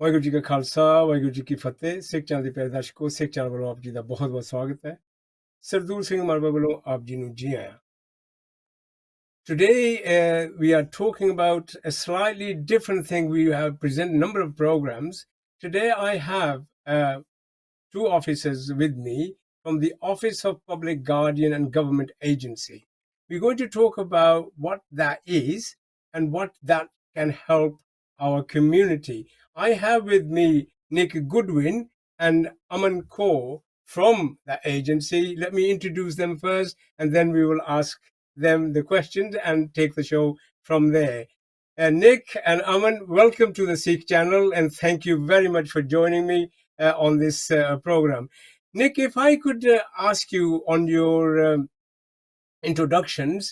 ਵਾਹਿਗੁਰੂ ਜੀ ਕਾ ਖਾਲਸਾ ਵਾਹਿਗੁਰੂ ਜੀ ਕੀ ਫਤਿਹ ਸਿੱਖ ਚੈਨਲ ਦੇ ਪਿਆਰੇ ਦਰਸ਼ਕੋ ਸਿੱਖ ਚੈਨਲ ਵੱਲੋਂ ਆਪ ਜੀ ਦਾ ਬਹੁਤ-ਬਹੁਤ ਸਵਾਗਤ ਹੈ ਸਰਦੂਲ ਸਿੰਘ ਮਾਲਵਾ ਵੱਲੋਂ ਆਪ ਜੀ ਨੂੰ ਜੀ ਆਇਆਂ Today we are talking about a slightly different thing. We have presented a number of programs. Today I have two officers with me from the Office of Public Guardian and Government Agency. We're going to talk about what that is and what that can help our community. I have with me Nick Goodwin and Aman Kaur from the agency. Let me introduce them first, and then we will ask them the questions and take the show from there. Nick and Aman, welcome to the SIKH channel, and thank you very much for joining me on this program. Nick, if I could ask you on your introductions,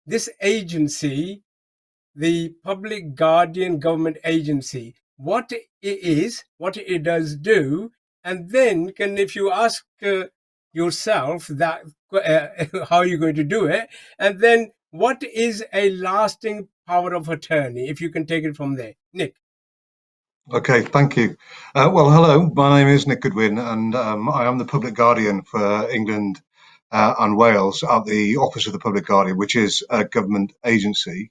this agency, the Public Guardian Government Agency, what it is, what it does do, and then if you ask yourself that how you're going to do it, and then what is a lasting power of attorney, if you can take it from there. Nick. Okay, thank you. Well, hello, my name is Nick Goodwin, and I am the Public Guardian for England and Wales at the Office of the Public Guardian, which is a government agency.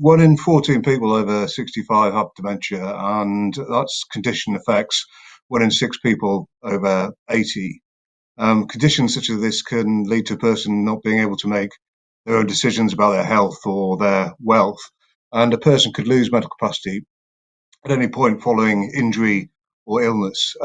1 in 14 people over 65 have dementia, and that condition affects 1 in 6 people over 80. Conditions such as this can lead to a person not being able to make their own decisions about their health or their wealth, and a person could lose mental capacity at any point following injury or illness.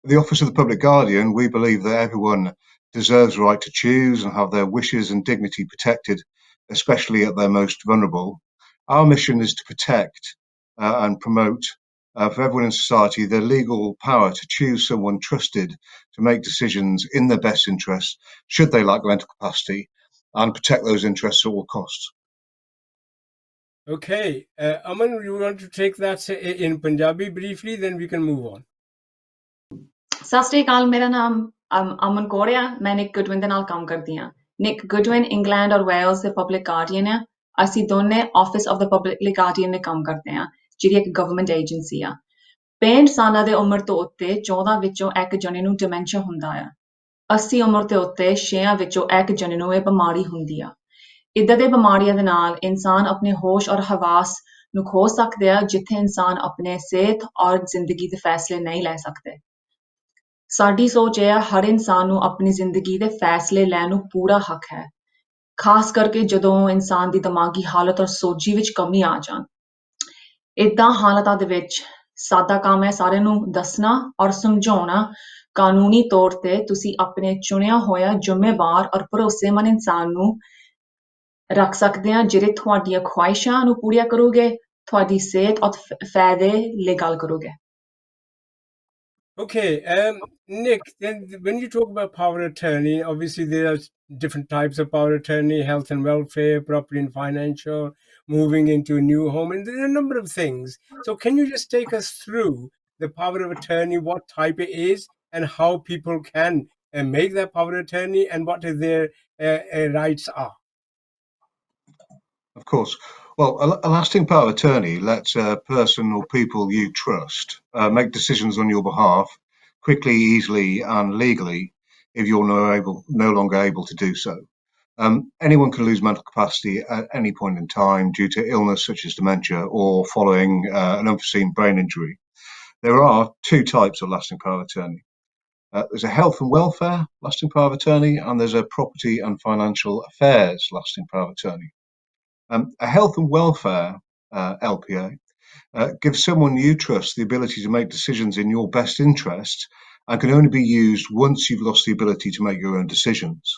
The Office of the Public Guardian, we believe that everyone deserves the right to choose and have their wishes and dignity protected, especially at their most vulnerable. Our mission is to protect and promote for everyone in society the legal power to choose someone trusted to make decisions in their best interests, should they lack mental capacity, and protect those interests at all costs. Okay, Aman, you want to take that in Punjabi briefly, then we can move on. Sat Sri ਅਕਾਲ ਮੇਰਾ ਨਾਮ ਅਮਨ ਕੌਰ ਆ ਮੈਂ ਨਿਕ ਗੁਡਵਿਨ ਦੇ ਨਾਲ ਕੰਮ ਕਰਦੀ ਆ ਨਿਕ ਗੁਡਵਿਨ ਇੰਗਲੈਂਡ ਔਰ ਵੇਲਸ ਦੇ ਪਬਲਿਕ ਗਾਰਡੀਅਨ ਆ ਅਸੀਂ ਦੋਨੇ office of the public guardian ਨੇ ਕੰਮ ਕਰਦੇ ਆ ਜਿਹੜੀ ਇੱਕ ਗਵਰਨਮੈਂਟ ਏਜੰਸੀ ਆ 65 ਸਾਲਾਂ ਦੇ ਉਮਰ ਤੋਂ ਉੱਤੇ 14 ਵਿੱਚੋਂ ਇੱਕ ਜਣੇ ਨੂੰ ਡਿਮੈਂਸ਼ੀਆ ਹੁੰਦਾ ਆ 80 ਉਮਰ ਤੋਂ ਉੱਤੇ 6 ਵਿੱਚੋਂ ਇੱਕ ਜਣੇ ਨੂੰ ਇਹ ਬਿਮਾਰੀ ਹੁੰਦੀ ਆ ਇਦਾਂ ਦੇ ਬਿਮਾਰੀਆਂ ਦੇ ਨਾਲ ਇਨਸਾਨ ਆਪਣੇ ਹੋਸ਼ ਔਰ ਹਵਾਸ ਨੂੰ ਖੋ ਸਕਦੇ ਆ ਜਿੱਥੇ ਇਨਸਾਨ ਆਪਣੇ ਸਿਹਤ ਔਰ ਜ਼ਿੰਦਗੀ ਦੇ ਫੈਸਲੇ ਨਹੀਂ ਲੈ ਸਕਦੇ ਸਾਡੀ ਸੋਚ ਇਹ ਹੈ ਹਰ ਇਨਸਾਨ ਨੂੰ ਆਪਣੀ ਜ਼ਿੰਦਗੀ ਦੇ ਫੈਸਲੇ ਲੈਣ ਨੂੰ ਪੂਰਾ ਹੱਕ ਹੈ ਖਾਸ ਕਰਕੇ ਜਦੋਂ ਇਨਸਾਨ ਦੀ ਦਿਮਾਗੀ ਹਾਲਤ ਔਰ ਸੋਝੀ ਵਿੱਚ ਕਮੀ ਆ ਜਾਣ ਇਦਾਂ ਹਾਲਤਾਂ ਦੇ ਵਿੱਚ ਸਾਦਾ ਕੰਮ ਹੈ ਸਾਰਿਆਂ ਨੂੰ ਦੱਸਣਾ ਔਰ ਸਮਝਾਉਣਾ ਕਾਨੂੰਨੀ ਤੌਰ ਤੇ ਤੁਸੀਂ ਆਪਣੇ ਚੁਣਿਆ ਹੋਇਆ ਜ਼ਿੰਮੇਵਾਰ ਔਰ ਭਰੋਸੇਮੰਦ ਇਨਸਾਨ ਨੂੰ ਰੱਖ ਸਕਦੇ ਆ ਜਿਹੜੇ ਤੁਹਾਡੀਆਂ ਖੁਆਇਸ਼ਾਂ ਨੂੰ ਪੂਰੀਆਂ ਕਰੋਗੇ ਤੁਹਾਡੀ ਸਿਹਤ ਔਰ ਫਾਇਦੇ ਲਈ ਗੱਲ ਕਰੋਗੇ Okay, Nick, then when you talk about power of attorney, obviously there are different types of power of attorney, health and welfare, property and financial, moving into a new home, and there are a number of things. So can you just take us through the power of attorney, what type it is, and how people can make that power of attorney, and what their rights are? Of course. Well, a lasting power of attorney lets a person or people you trust make decisions on your behalf quickly, easily, and legally if you're no longer able to do so. Anyone can lose mental capacity at any point in time due to illness such as dementia or following an unforeseen brain injury. There are 2 types of lasting power of attorney. There's a health and welfare lasting power of attorney, and there's a property and financial affairs lasting power of attorney. A health and welfare LPA gives someone you trust the ability to make decisions in your best interest and can only be used once you've lost the ability to make your own decisions.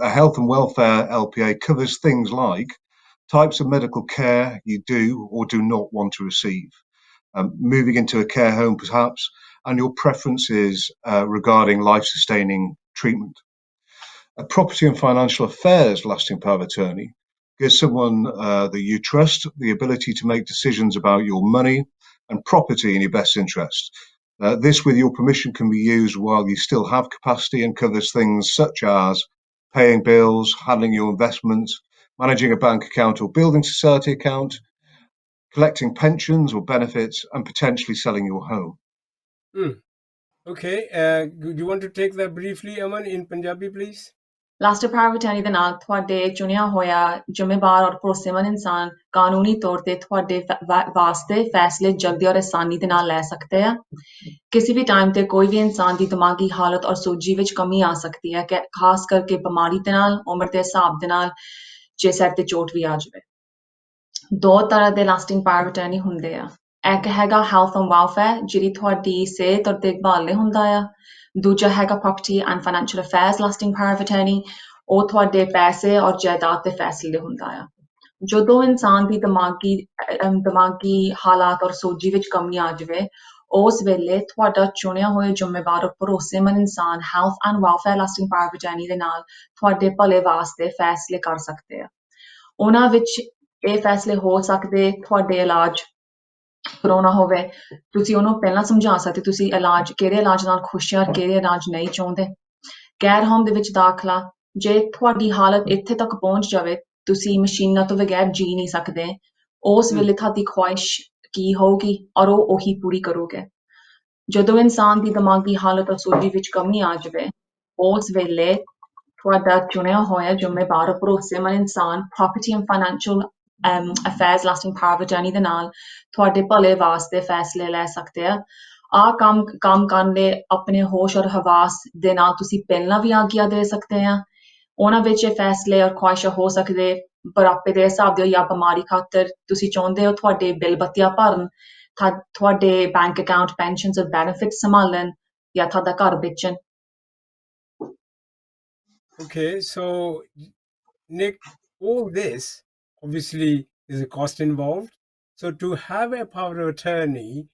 A health and welfare LPA covers things like types of medical care you do or do not want to receive, moving into a care home perhaps, and your preferences regarding life-sustaining treatment. A property and financial affairs lasting power of attorney gives someone that you trust the ability to make decisions about your money and property in your best interest. This, with your permission, can be used while you still have capacity and covers things such as paying bills, handling your investments, managing a bank account or building society account, collecting pensions or benefits, and potentially selling your home. Okay, do you want to take that briefly, Aman, in Punjabi, please? Last power of attorney ਦੇ ਨਾਲ ਤੁਹਾਡੇ ਚੁਣਿਆ ਹੋਇਆ ਜ਼ਿੰਮੇਵਾਰ ਔਰ ਭਰੋਸੇਮੰਦ ਇਨਸਾਨ ਕਾਨੂੰਨੀ ਤੌਰ ਤੇ ਤੁਹਾਡੇ ਵਾਸਤੇ ਫੈਸਲੇ ਜਲਦੀ ਔਰ ਆਸਾਨੀ ਦੇ ਨਾਲ ਲੈ ਸਕਦੇ ਆ ਕਿਸੇ ਵੀ ਟਾਈਮ ਤੇ ਕੋਈ ਵੀ ਇਨਸਾਨ ਦੀ ਦਿਮਾਗੀ ਹਾਲਤ ਔਰ ਸੋਝੀ ਵਿੱਚ ਕਮੀ ਆ ਸਕਦੀ ਹੈ ਖਾਸ ਕਰਕੇ ਬਿਮਾਰੀ ਦੇ ਨਾਲ ਉਮਰ ਦੇ ਹਿਸਾਬ ਦੇ ਨਾਲ ਜੇ ਸਿਰ ਤੇ ਚੋਟ ਵੀ ਆ ਜਾਵੇ ਦੋ ਤਰ੍ਹਾਂ ਦੇ ਲਾਸਟਿੰਗ ਪਾਵਰ ਆਫ ਅਟਾਰਨੀ ਹੁੰਦੇ ਆ ਇੱਕ ਹੈਗਾ ਹੈਲਥ ਐਂਡ ਵੈਲਫੇਅਰ ਜਿਹੜੀ ਤੁਹਾਡੀ ਸਿਹਤ ਔਰ ਦੇਖਭਾਲ ਲਈ ਹੁੰਦਾ ਆ ਦੂਜਾ ਹੈਗਾ property and financial affairs lasting power of attorney ਉਹ ਤੁਹਾਡੇ ਪੈਸੇ ਔਰ ਜਾਇਦਾਦ ਦੇ ਫੈਸਲੇ ਹੁੰਦਾ ਆ ਜਦੋਂ ਇਨਸਾਨ ਦੀ ਦਿਮਾਗੀ ਹਾਲਾਤ ਔਰ ਸੋਝੀ ਵਿੱਚ ਕਮੀ ਆ ਜਾਵੇ ਉਸ ਵੇਲੇ ਤੁਹਾਡਾ ਚੁਣਿਆ ਹੋਇਆ ਜ਼ਿੰਮੇਵਾਰ ਔਰ ਭਰੋਸੇਮੰਦ ਇਨਸਾਨ health and welfare lasting power of attorney ਦੇ ਨਾਲ ਤੁਹਾਡੇ ਭਲੇ ਵਾਸਤੇ ਫੈਸਲੇ ਕਰ ਸਕਦੇ ਆ ਉਹਨਾਂ ਵਿੱਚ ਇਹ ਫੈਸਲੇ ਹੋ ਸਕਦੇ ਤੁਹਾਡੇ ਇਲਾਜ ਕਰਾਉਣਾ ਹੋਵੇ ਤੁਸੀਂ ਉਹਨੂੰ ਪਹਿਲਾਂ ਸਮਝਾ ਸਕਦੇ ਤੁਸੀਂ ਕਿਹੜੇ ਇਲਾਜ ਨਾਲ ਖੁਸ਼ ਆ ਕਿਹੜੇ ਇਲਾਜ ਨਹੀਂ ਚਾਹੁੰਦੇ ਗੈਰ ਹੋਮ ਦੇ ਵਿੱਚ ਦਾਖਲਾ ਜੇ ਤੁਹਾਡੀ ਹਾਲਤ ਇੱਥੇ ਤੱਕ ਪਹੁੰਚ ਜਾਵੇ ਤੁਸੀਂ ਮਸ਼ੀਨਾਂ ਤੋਂ ਬਗੈਰ ਜੀ ਨਹੀਂ ਸਕਦੇ ਉਸ ਵੇਲੇ ਤੁਹਾਡੀ ਖੁਆਇਸ਼ ਕੀ ਹੋਊਗੀ ਔਰ ਉਹ ਉਹੀ ਪੂਰੀ ਕਰੋਗੇ ਜਦੋਂ ਇਨਸਾਨ ਦੀ ਦਿਮਾਗੀ ਹਾਲਤ ਔਰ ਸੋਝੀ ਵਿੱਚ ਕਮੀ ਆ ਜਾਵੇ ਉਸ ਵੇਲੇ ਤੁਹਾਡਾ ਚੁਣਿਆ ਹੋਇਆ ਜ਼ਿੰਮੇਵਾਰ ਭਰੋਸੇਮੰਦ ਇਨਸਾਨ property and financial affairs lasting power of attorney ਦੇ ਨਾਲ ਤੁਹਾਡੇ ਭਲੇ ਵਾਸਤੇ ਫੈਸਲੇ ਲੈ ਸਕਦੇ ਆ ਆਹ ਕੰਮ ਕਰਨ ਦੇ ਆਪਣੇ ਹੋਸ਼ ਔਰ ਹਵਾਸ ਦੇ ਨਾਲ ਤੁਸੀਂ ਪਹਿਲਾਂ ਵੀ ਆਗਿਆ ਦੇ ਸਕਦੇ ਆ ਉਹਨਾਂ ਵਿੱਚ ਇਹ ਫੈਸਲੇ ਔਰ ਖੁਆਇਸ਼ਾਂ ਹੋ ਸਕਦੇ ਬੁਢਾਪੇ ਦੇ ਹਿਸਾਬ ਦੇ ਜਾਂ ਬਿਮਾਰੀ ਖਾਤਰ ਤੁਸੀਂ ਚਾਹੁੰਦੇ ਹੋ ਤੁਹਾਡੇ ਬਿੱਲ ਬੱਤੀਆਂ ਭਰਨ ਤੁਹਾਡੇ ਬੈਂਕ ਅਕਾਊਂਟ ਪੈਨਸ਼ਨਸ ਔਰ ਬੈਨੀਫਿਟਸ ਸੰਭਾਲਣ ਜਾਂ ਤੁਹਾਡਾ ਘਰ ਵੇਚਣ Okay, so Nick, all this obviously is a cost involved. So to have a power of attorney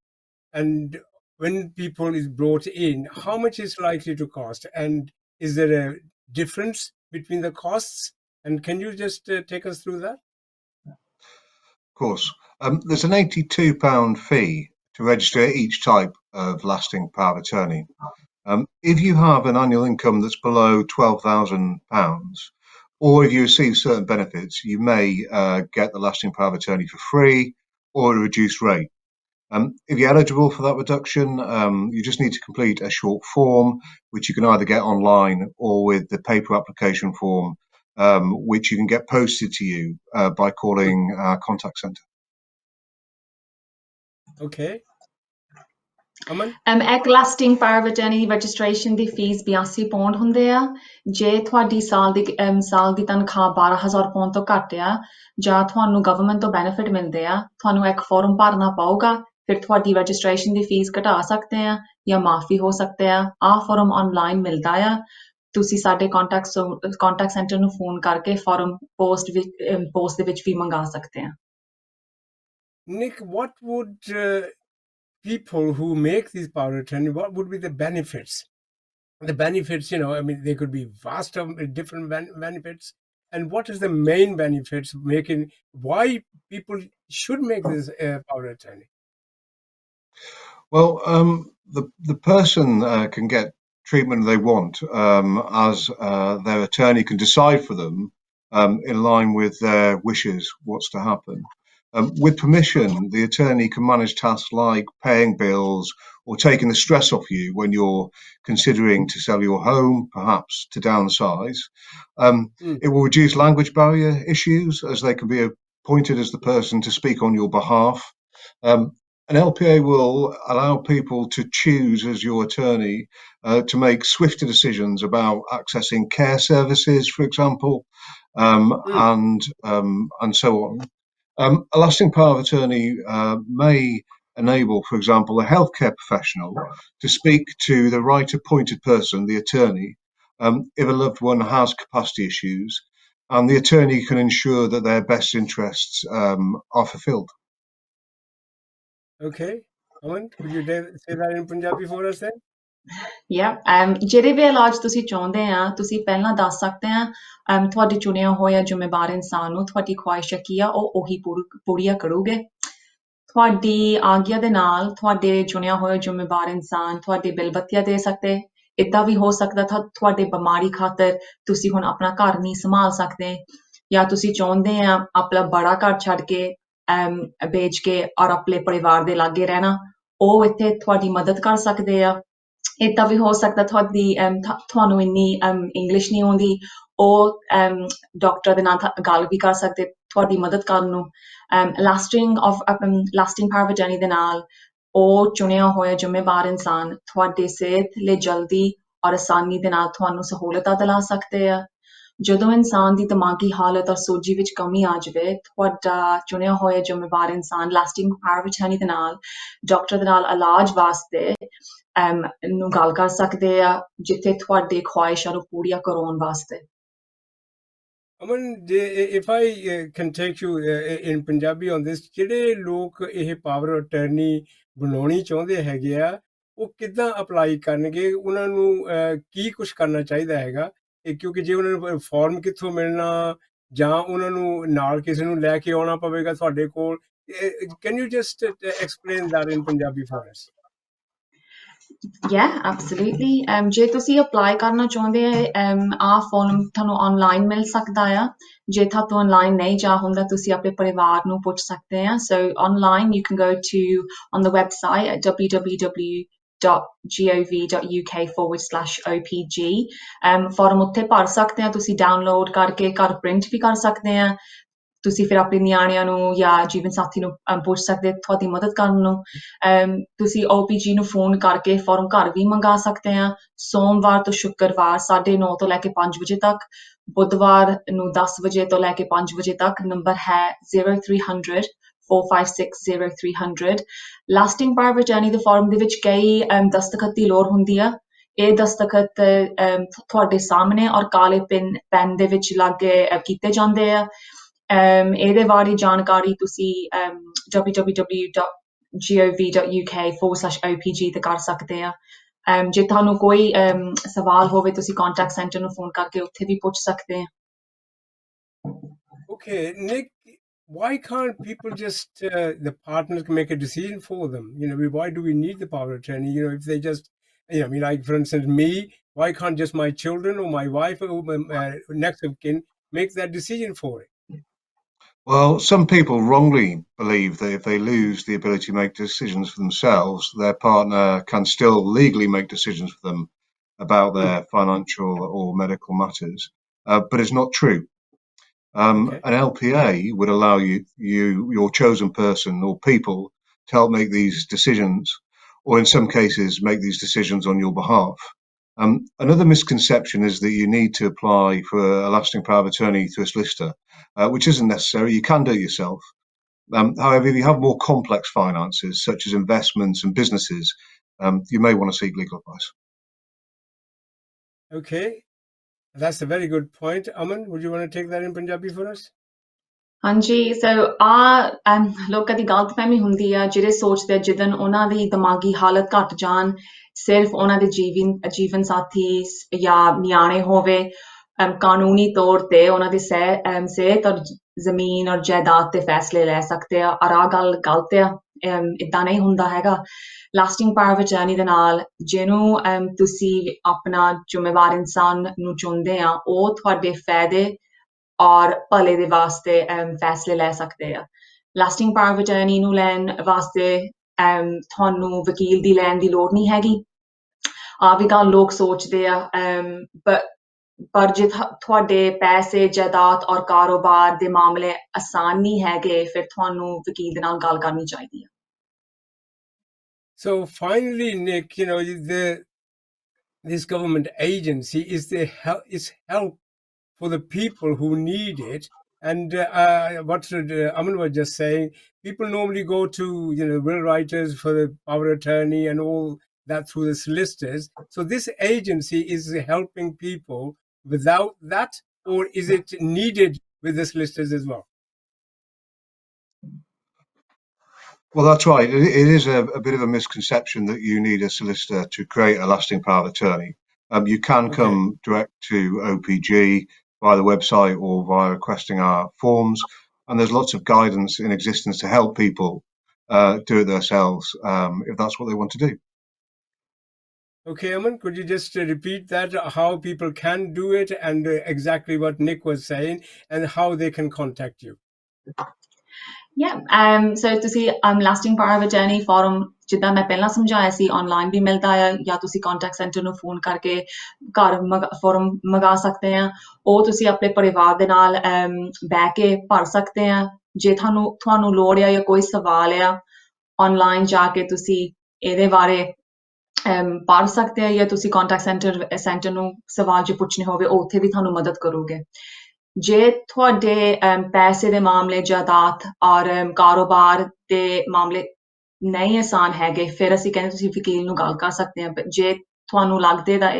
and when people is brought in, how much is likely to cost? And is there a difference between the costs? And can you just take us through that? Of course. There's an £82 fee to register each type of lasting power of attorney. If you have an annual income that's below £12,000, or if you receive certain benefits, you may get the lasting power of attorney for free or at a reduced rate. If you're eligible for that reduction, you just need to complete a short form, which you can either get online or with the paper application form, which you can get posted to you by calling our contact centre. Okay. Aman? ਇੱਕ lasting power of attorney the registration the fees 82 pound ਹੁੰਦੇ ਆ ਜੇ ਤੁਹਾਡੀ ਸਾਲ ਦੀ ਤਨਖਾਹ 12,000 pound ਤੋਂ ਘੱਟ ਆ ਜਾਂ ਤੁਹਾਨੂੰ ਗਵਰਨਮੈਂਟ ਤੋਂ ਬੈਨੀਫਿਟ ਮਿਲਦੇ ਆ ਤੁਹਾਨੂੰ ਇੱਕ ਫਾਰਮ ਭਰਨਾ ਪਊਗਾ ਫਿਰ ਤੁਹਾਡੀ ਰਜਿਸਟ੍ਰੇਸ਼ਨ ਦੀ ਫੀਸ ਘਟਾ ਸਕਦੇ ਆ ਜਾਂ ਮਾਫੀ ਹੋ ਸਕਦੇ ਆ ਆਹ ਫਾਰਮ ਆਨਲਾਈਨ ਮਿਲਦਾ ਆ ਤੁਸੀਂ ਸਾਡੇ ਕੰਟੈਕਟ ਸੈਂਟਰ ਨੂੰ ਫੋਨ ਕਰਕੇ ਫਾਰਮ ਪੋਸਟ ਦੇ ਵਿੱਚ ਵੀ ਮੰਗਾ ਸਕਦੇ ਆ Nick, what would people who make these power of attorney, what would be the benefits? The benefits, I mean, they could be vast of different benefits. And what is the main benefits why people should make this power of attorney? Well, the person can get treatment they want as their attorney can decide for them in line with their wishes what's to happen. With permission, the attorney can manage tasks like paying bills or taking the stress off you when you're considering to sell your home, perhaps to downsize. It will reduce language barrier issues as they can be appointed as the person to speak on your behalf. An LPA will allow people to choose as your attorney to make swifter decisions about accessing care services, for example, and so on. A lasting power of attorney may enable, for example, a healthcare professional to speak to the right appointed person, the attorney, if a loved one has capacity issues, and the attorney can ensure that their best interests are fulfilled. Okay. Aman, could you say that in Punjabi for us then? ਜਿਹੜੇ ਵੀ ਇਲਾਜ ਤੁਸੀਂ ਚਾਹੁੰਦੇ ਆ ਤੁਸੀਂ ਪਹਿਲਾਂ ਦੱਸ ਸਕਦੇ ਆ ਤੁਹਾਡੇ ਚੁਣਿਆ ਹੋਇਆ ਜ਼ਿੰਮੇਵਾਰ ਇਨਸਾਨ ਨੂੰ ਤੁਹਾਡੀ ਖੁਆਇਸ਼ ਕੀ ਆ ਉਹ ਉਹੀ ਪੂਰੀਆਂ ਕਰੋਗੇ ਤੁਹਾਡੀ ਆਗਿਆ ਦੇ ਨਾਲ ਤੁਹਾਡੇ ਚੁਣਿਆ ਹੋਇਆ ਜ਼ਿੰਮੇਵਾਰ ਇਨਸਾਨ ਤੁਹਾਡੇ ਬਿੱਲ ਬੱਤੀਆਂ ਦੇ ਸਕਦੇ ਏਦਾਂ ਵੀ ਹੋ ਸਕਦਾ ਤੁਹਾਡੇ ਬਿਮਾਰੀ ਖਾਤਰ ਤੁਸੀਂ ਹੁਣ ਆਪਣਾ ਘਰ ਨਹੀਂ ਸੰਭਾਲ ਸਕਦੇ ਜਾਂ ਤੁਸੀਂ ਚਾਹੁੰਦੇ ਆ ਆਪਣਾ ਬੜਾ ਘਰ ਛੱਡ ਕੇ ਭੇਜ ਕੇ ਔਰ ਆਪਣੇ ਪਰਿਵਾਰ ਦੇ ਲਾਗੇ ਰਹਿਣਾ, ਉਹ ਇੱਥੇ ਤੁਹਾਡੀ ਮਦਦ ਕਰ ਸਕਦੇ ਆ। ਏਦਾਂ ਵੀ ਹੋ ਸਕਦਾ ਤੁਹਾਨੂੰ ਇੰਨੀ ਇੰਗਲਿਸ਼ ਨਹੀਂ ਆਉਂਦੀ, ਉਹ ਡਾਕਟਰ ਦੇ ਨਾਲ ਗੱਲ ਵੀ ਕਰ ਸਕਦੇ ਤੁਹਾਡੀ ਮਦਦ ਕਰਨ ਨੂੰ। ਲਾਸਟਿੰਗ ਪਾਵਰ ਆਫ ਅਟਰਨੀ ਦੇ ਨਾਲ ਉਹ ਚੁਣਿਆ ਹੋਇਆ ਜ਼ਿੰਮੇਵਾਰ ਇਨਸਾਨ ਤੁਹਾਡੀ ਸਿਹਤ ਲਈ ਜਲਦੀ ਔਰ ਆਸਾਨੀ ਦੇ ਨਾਲ ਤੁਹਾਨੂੰ ਸਹੂਲਤਾਂ ਦਿਲਾ ਸਕਦੇ ਆ। ਜਦੋਂ ਇਨਸਾਨ ਦੀ ਦਿਮਾਗੀ ਹਾਲਤ ਔਰ ਸੋਝੀ ਵਿੱਚ ਕਮੀ ਆ ਜਾਵੇ, ਤੁਹਾਡਾ ਚੁਣਿਆ ਹੋਇਆ ਜ਼ਿੰਮੇਵਾਰ ਇਨਸਾਨ ਲਾਸਟਿੰਗ ਪਾਵਰ ਆਫ ਅਟਰਨੀ ਦੇ ਨਾਲ ਡਾਕਟਰ ਦੇ ਨਾਲ ਇਲਾਜ ਵਾਸਤੇ ਨੂੰ ਗੱਲ ਕਰ ਸਕਦੇ ਆ, ਜਿੱਥੇ ਤੁਹਾਡੇ ਖੁਆਇਸ਼ਾਂ ਨੂੰ ਪੂਰੀਆਂ ਕਰਾਉਣ ਵਾਸਤੇ। ਅਮਨ, if I can take you in Punjabi on this, ਜਿਹੜੇ ਲੋਕ ਇਹ ਪਾਵਰ ਅਟਰਨੀ ਬਣਾਉਣੀ ਚਾਹੁੰਦੇ ਹੈਗੇ ਆ, ਉਹ ਕਿੱਦਾਂ ਅਪਲਾਈ ਕਰਨਗੇ? ਉਹਨਾਂ ਨੂੰ ਕੀ ਕੁਝ ਕਰਨਾ ਚਾਹੀਦਾ ਹੈਗਾ? ਕਿਉਂਕਿ ਜੇ ਉਹਨਾਂ ਨੂੰ ਫਾਰਮ ਕਿੱਥੋਂ ਮਿਲਣਾ, ਜਾਂ ਉਹਨਾਂ ਨੂੰ ਨਾਲ ਕਿਸੇ ਨੂੰ ਲੈ ਕੇ ਆਉਣਾ ਪਵੇਗਾ ਤੁਹਾਡੇ ਕੋਲ? Can you just explain that in Punjabi for us? Yeah, absolutely. ਜੇ ਤੁਸੀਂ ਅਪਲਾਈ ਕਰਨਾ ਚਾਹੁੰਦੇ ਆ ਫਾਰਮ ਤੁਹਾਨੂੰ ਆਨਲਾਈਨ ਮਿਲ ਸਕਦਾ ਆ। ਜੇ ਤੁਹਾਨੂੰ ਆਨਲਾਈਨ ਨਹੀਂ ਜਾ ਹੁੰਦਾ, ਤੁਸੀਂ ਆਪਣੇ ਪਰਿਵਾਰ ਨੂੰ ਪੁੱਛ ਸਕਦੇ ਆ। So online you can go to on the website at www.gov.uk/OPG. Form ਉੱਥੇ ਭਰ ਸਕਦੇ ਆ, ਤੁਸੀਂ ਡਾਊਨਲੋਡ ਕਰਕੇ ਘਰ ਪ੍ਰਿੰਟ ਵੀ ਕਰ ਸਕਦੇ ਆ। ਤੁਸੀਂ ਫਿਰ ਆਪਣੇ ਨਿਆਣਿਆਂ ਨੂੰ ਜਾਂ ਜੀਵਨ ਸਾਥੀ ਨੂੰ ਪੁੱਛ ਸਕਦੇ ਤੁਹਾਡੀ ਮਦਦ ਕਰਨ ਨੂੰ। ਤੁਸੀਂ OPG ਨੂੰ ਫੋਨ ਕਰਕੇ ਫਾਰਮ ਘਰ ਵੀ ਮੰਗਾ ਸਕਦੇ ਆ। ਸੋਮਵਾਰ ਤੋਂ ਸ਼ੁੱਕਰਵਾਰ 9:30 ਤੋਂ ਲੈ ਕੇ 5 ਵਜੇ ਤੱਕ, ਬੁੱਧਵਾਰ ਨੂੰ 10 ਵਜੇ ਤੋਂ ਲੈ ਕੇ 5 ਵਜੇ ਤੱਕ। ਨੰਬਰ ਹੈ 0300 456 0300। ਲਾਸਟਿੰਗ ਪਾਵਰ ਆਫ ਅਟਰਨੀ ਦੇ ਫਾਰਮ ਦੇ ਵਿੱਚ ਕਈ ਦਸਤਖਤ ਦੀ ਲੋੜ ਹੁੰਦੀ ਆ। ਇਹ ਦਸਤਖਤ ਤੁਹਾਡੇ ਸਾਹਮਣੇ ਔਰ ਕਾਲੇ ਪੈਨ ਦੇ ਵਿੱਚ ਲਾਗੇ ਕੀਤੇ ਜਾਂਦੇ ਆ। ਇਹਦੇ ਬਾਰੇ ਜਾਣਕਾਰੀ ਤੁਸੀਂ www.gov.uk/OPG ਤੇ ਕਰ ਸਕਦੇ ਆ। ਜੇ ਤੁਹਾਨੂੰ ਕੋਈ ਸਵਾਲ ਹੋਵੇ, ਤੁਸੀਂ ਕੰਟੈਕਟ ਸੈਂਟਰ ਨੂੰ ਫੋਨ ਕਰਕੇ ਉੱਥੇ ਵੀ ਪੁੱਛ ਸਕਦੇ ਆ। Okay, Nick, why can't people just, the partners can make a decision for them? Why do we need the power of attorney? If they just, like for instance, me, why can't just my children or my wife or next of kin make that decision for it? Well, some people wrongly believe that if they lose the ability to make decisions for themselves, their partner can still legally make decisions for them about their financial or medical matters. But it's not true. Okay. An LPA would allow your chosen person or people to help make these decisions, or in some cases, make these decisions on your behalf. Another misconception is that you need to apply for a lasting power of attorney through a solicitor, which isn't necessary. You can do it yourself. However, if you have more complex finances, such as investments and businesses, you may want to seek legal advice. Okay, that's a very good point. Aman, would you want to take that in Punjabi for us? ਹਾਂਜੀ, ਸੋ ਲੋਕਾਂ ਦੀ ਗਲਤਫਹਿਮੀ ਹੁੰਦੀ ਆ, ਜਿਹੜੇ ਸੋਚਦੇ ਜਿੱਦਣ ਉਹਨਾਂ ਦੀ ਦਿਮਾਗੀ ਹਾਲਤ ਘਟ ਜਾਣ, ਸਿਰਫ ਉਹਨਾਂ ਦੇ ਜੀਵਨ ਸਾਥੀ ਜਾਂ ਨਿਆਣੇ ਹੋਵੇ, ਕਾਨੂੰਨੀ ਤੌਰ ਤੇ ਉਹਨਾਂ ਦੀ ਸਿਹਤ ਔਰ ਜ਼ਮੀਨ ਔਰ ਜਾਇਦਾਦ ਤੇ ਫੈਸਲੇ ਲੈ ਸਕਦੇ ਆ। ਔਰ ਆਹ ਗੱਲ ਗਲਤ ਆ, ਏਦਾਂ ਨਹੀਂ ਹੁੰਦਾ ਹੈਗਾ। ਲਾਸਟਿੰਗ ਪਾਵਰ ਆਫ ਅਟਰਨੀ ਦੇ ਨਾਲ ਜਿਹਨੂੰ ਤੁਸੀਂ ਆਪਣਾ ਜ਼ਿੰਮੇਵਾਰ ਇਨਸਾਨ ਨੂੰ ਚੁਣਦੇ ਆ, ਉਹ ਤੁਹਾਡੇ ਫਾਇਦੇ ਔਰ ਭਲੇ ਦੇ ਵਾਸਤੇ ਫੈਸਲੇ ਲੈ ਸਕਦੇ ਆ। ਲਾਸਟਿੰਗ ਪਾਵਰ ਆਫ ਅਟਰਨੀ ਨੂੰ ਲੈਣ ਵਾਸਤੇ ਤੁਹਾਨੂੰ ਵਕੀਲ ਦੀ ਲੈਣ ਦੀ ਲੋੜ ਨਹੀਂ ਹੈਗੀ। ਆਹ ਵੀ ਗੱਲ ਲੋਕ ਸੋਚਦੇ ਆ, ਪਰ ਜੇ ਤੁਹਾਡੇ ਪੈਸੇ, ਜਾਇਦਾਦ ਔਰ ਕਾਰੋਬਾਰ ਦੇ ਮਾਮਲੇ ਆਸਾਨ ਨਹੀਂ ਹੈਗੇ, ਫਿਰ ਤੁਹਾਨੂੰ ਵਕੀਲ ਦੇ ਨਾਲ ਗੱਲ ਕਰਨੀ ਚਾਹੀਦੀ ਆ। So finally, Nick, this government agency is help for the people who need it. And what Aman was just saying, people normally go to will writers for the power of attorney and all that through the solicitors. So this agency is helping people without that, or is it needed with the solicitors as well? Well, that's right. It is a bit of a misconception that you need a solicitor to create a lasting power of attorney. You can come direct to OPG via the website or via requesting our forms, and there's lots of guidance in existence to help people do it themselves if that's what they want to do. Okay, Aman, could you just repeat that, how people can do it, and exactly what Nick was saying, and how they can contact you? So ਤੁਸੀਂ lasting power of attorney form ਜਿੱਦਾਂ ਮੈਂ ਪਹਿਲਾਂ ਸਮਝਾਇਆ ਸੀ online ਵੀ ਮਿਲਦਾ ਹੈ ਜਾਂ ਤੁਸੀਂ contact centre ਨੂੰ ਫੋਨ ਕਰਕੇ ਘਰ ਫਾਰਮ ਮੰਗਾ ਸਕਦੇ ਆ ਉਹ ਤੁਸੀਂ ਆਪਣੇ ਪਰਿਵਾਰ ਦੇ ਨਾਲ ਬਹਿ ਕੇ ਭਰ ਸਕਦੇ ਆ ਜੇ ਤੁਹਾਨੂੰ ਲੋੜ ਆ ਜਾਂ ਕੋਈ ਸਵਾਲ ਆ ਆਨਲਾਈਨ ਜਾ ਕੇ ਤੁਸੀਂ ਇਹਦੇ ਬਾਰੇ ਪੜ੍ਹ ਸਕਦੇ ਆ ਜਾਂ ਤੁਸੀਂ ਕੰਟੈਕਟ ਸੈਂਟਰ ਨੂੰ ਸਵਾਲ ਜੇ ਪੁੱਛਣੇ ਹੋਵੇ ਉਹ ਉੱਥੇ ਵੀ ਤੁਹਾਨੂੰ ਮਦਦ ਕਰੋਗੇ ਜੇ ਤੁਹਾਡੇ ਪੈਸੇ ਦੇ ਮਾਮਲੇ ਜਾਇਦਾਦ ਔਰ ਕਾਰੋਬਾਰ ਦੇ ਮਾਮਲੇ ਨਹੀਂ ਆਸਾਨ ਹੈਗੇ ਫਿਰ ਅਸੀਂ ਕਹਿੰਦੇ ਤੁਸੀਂ ਵਕੀਲ ਨੂੰ ਗੱਲ ਕਰ ਸਕਦੇ ਆ ਜੇ ਤੁਹਾਨੂੰ ਲੱਗਦੇ ਦਾ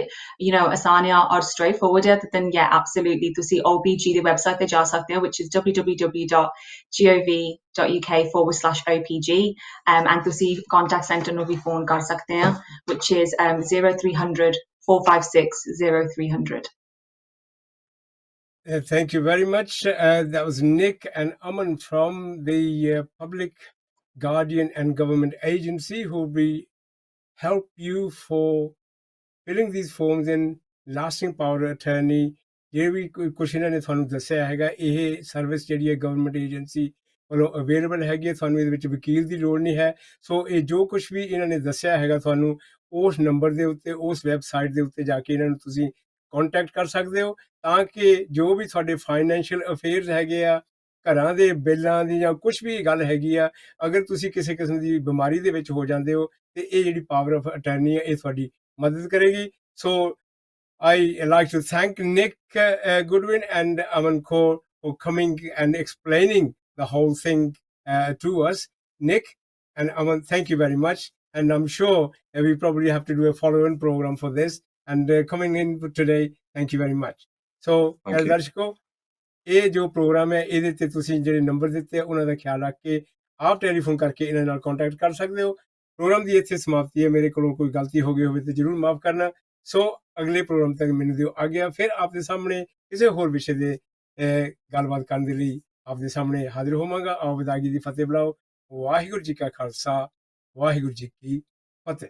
ਆਸਾਨ ਆ ਔਰ straight forward ਹੈ then yeah absolutely ਤੁਸੀਂ OPG ਦੀ ਵੈਬਸਾਈਟ ਤੇ ਜਾ ਸਕਦੇ ਹੋ which is www.gov.uk/OPG and ਤੁਸੀਂ contact center ਨੂੰ ਵੀ ਫੋਨ ਕਰ ਸਕਦੇ ਆ which is 0300 456 0300 Thank you very much. That was Nick and Aman from the Public Guardian and Government Agency who will help you for filling these forms in lasting power attorney. ਜੇ ਵੀ ਕੋਈ ਕੁਛ ਇਹਨਾਂ ਨੇ ਤੁਹਾਨੂੰ ਦੱਸਿਆ ਹੈਗਾ ਇਹ ਸਰਵਿਸ ਜਿਹੜੀ ਹੈ ਗਵਰਨਮੈਂਟ ਏਜੰਸੀ ਵੱਲੋਂ ਅਵੇਲੇਬਲ ਹੈਗੀ ਹੈ ਤੁਹਾਨੂੰ ਇਹਦੇ ਵਿੱਚ ਵਕੀਲ ਦੀ ਲੋੜ ਨਹੀਂ ਹੈ ਸੋ ਇਹ ਜੋ ਕੁਛ ਵੀ ਇਹਨਾਂ ਨੇ ਦੱਸਿਆ ਹੈਗਾ ਤੁਹਾਨੂੰ ਉਸ ਨੰਬਰ ਦੇ ਉੱਤੇ ਉਸ ਵੈਬਸਾਈਟ ਦੇ ਉੱਤੇ ਜਾ ਕੇ ਇਹਨਾਂ ਨੂੰ ਤੁਸੀਂ ਕੰਟੈਕਟ ਕਰ ਸਕਦੇ ਹੋ ਤਾਂ ਕਿ ਜੋ ਵੀ ਤੁਹਾਡੇ ਫਾਈਨੈਂਸ਼ੀਅਲ ਅਫੇਅਰਸ ਹੈਗੇ ਆ ਘਰਾਂ ਦੇ ਬਿੱਲਾਂ ਦੀ ਜਾਂ ਕੁਛ ਵੀ ਗੱਲ ਹੈਗੀ ਆ ਅਗਰ ਤੁਸੀਂ ਕਿਸੇ ਕਿਸਮ ਦੀ ਬਿਮਾਰੀ ਦੇ ਵਿੱਚ ਹੋ ਜਾਂਦੇ ਹੋ ਤੇ ਇਹ ਜਿਹੜੀ ਪਾਵਰ ਆਫ ਅਟਰਨੀ ਹੈ ਇਹ ਤੁਹਾਡੀ ਮਦਦ ਕਰੇਗੀ ਸੋ I like to thank Nick Goodwin and Aman Kaur for coming and explaining the whole thing to us. Nick and Aman, thank you very much. And I'm sure we probably have to do a follow-on program for this. And coming in today, thank you very much. So, Darshko, ਇਹ ਜੋ programme ਹੈ ਇਹਦੇ ਤੇ ਤੁਸੀਂ ਜਿਹੜੇ number ਦਿੱਤੇ ਆ ਉਹਨਾਂ ਦਾ ਖਿਆਲ ਰੱਖ ਕੇ ਆਪ ਟੈਲੀਫੋਨ ਕਰਕੇ ਇਹਨਾਂ ਨਾਲ ਕੰਟੈਕਟ ਕਰ ਸਕਦੇ ਹੋ ਪ੍ਰੋਗਰਾਮ ਦੀ ਇੱਥੇ ਸਮਾਪਤੀ ਹੈ ਮੇਰੇ ਕੋਲੋਂ ਕੋਈ ਗਲਤੀ ਹੋ ਗਈ ਹੋਵੇ ਤੇ ਜ਼ਰੂਰ ਮਾਫ ਕਰਨਾ ਸੋ ਅਗਲੇ ਪ੍ਰੋਗਰਾਮ ਤੱਕ ਮੈਨੂੰ ਦਿਓ ਆ ਗਿਆ ਫਿਰ ਆਪ ਦੇ ਸਾਹਮਣੇ ਕਿਸੇ ਹੋਰ ਵਿਸ਼ੇ ਦੇ ਗੱਲਬਾਤ ਕਰਨ ਦੇ ਲਈ ਆਪ ਦੇ ਸਾਹਮਣੇ ਹਾਜ਼ਰ ਹੋਵਾਂਗਾ ਆਓ ਵਿਦਾਗੀ ਦੀ ਫਤਿਹ ਬੁਲਾਓ ਵਾਹਿਗੁਰੂ ਜੀ ਕਾ ਖਾਲਸਾ ਵਾਹਿਗੁਰੂ ਜੀ ਕੀ ਫਤਿਹ